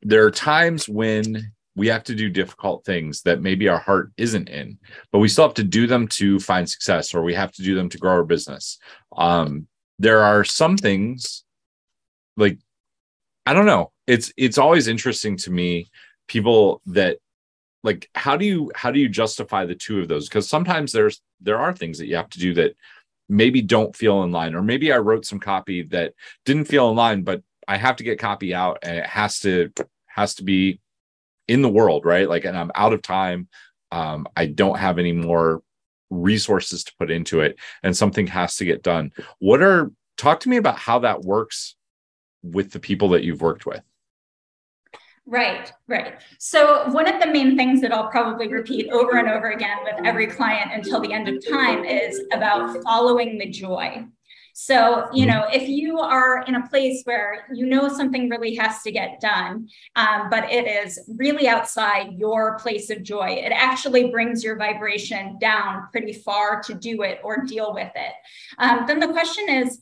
there are times when we have to do difficult things that maybe our heart isn't in, but we still have to do them to find success, or we have to do them to grow our business. There are some things like, I don't know. It's always interesting to me, people that like, how do you justify the two of those? Because sometimes there are things that you have to do that maybe don't feel in line, or maybe I wrote some copy that didn't feel in line, but I have to get copy out, and it has to be in the world, right? Like, and I'm out of time. I don't have any more resources to put into it, and something has to get done. Talk to me about how that works with the people that you've worked with. Right. So one of the main things that I'll probably repeat over and over again with every client until the end of time is about following the joy. So, if you are in a place where something really has to get done, but it is really outside your place of joy, it actually brings your vibration down pretty far to do it or deal with it. Then the question is,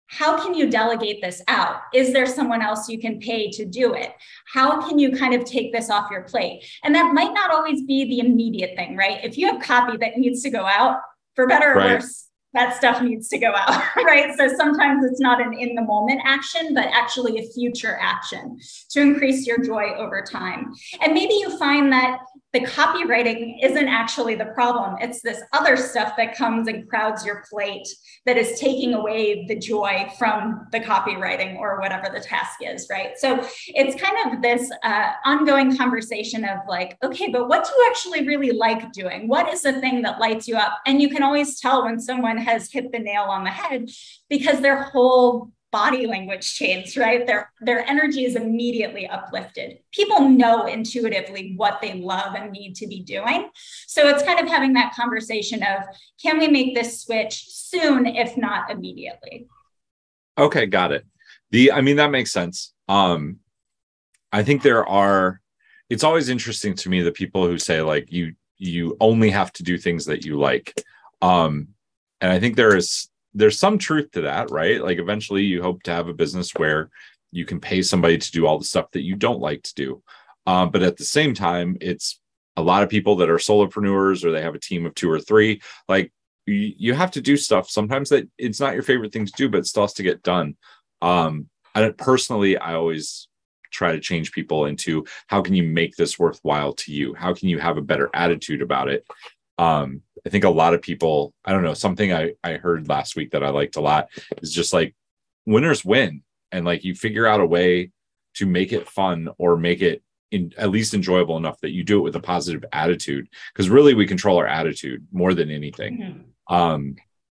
how can you delegate this out? Is there someone else you can pay to do it? How can you kind of take this off your plate? And that might not always be the immediate thing, right? If you have copy that needs to go out, for better or worse, that stuff needs to go out, right? So sometimes it's not an in the moment action, but actually a future action to increase your joy over time. And maybe you find that the copywriting isn't actually the problem. It's this other stuff that comes and crowds your plate that is taking away the joy from the copywriting or whatever the task is, right? So it's kind of this ongoing conversation of like, okay, but what do you actually really like doing? What is the thing that lights you up? And you can always tell when someone has hit the nail on the head because their whole body language changed, right? Their energy is immediately uplifted. People know intuitively what they love and need to be doing. So it's kind of having that conversation of, can we make this switch soon, if not immediately? Okay, got it. That makes sense. I think it's always interesting to me, the people who say like, you only have to do things that you like. And I think there's some truth to that, right? Like eventually you hope to have a business where you can pay somebody to do all the stuff that you don't like to do. But at the same time, it's a lot of people that are solopreneurs, or they have a team of 2 or 3. Like you have to do stuff sometimes that it's not your favorite thing to do, but it still has to get done. Personally, I always try to change people into, how can you make this worthwhile to you? How can you have a better attitude about it? I think a lot of people, I don't know, something I heard last week that I liked a lot is just like, winners win. And like, you figure out a way to make it fun, or make it at least enjoyable enough that you do it with a positive attitude. Because really we control our attitude more than anything.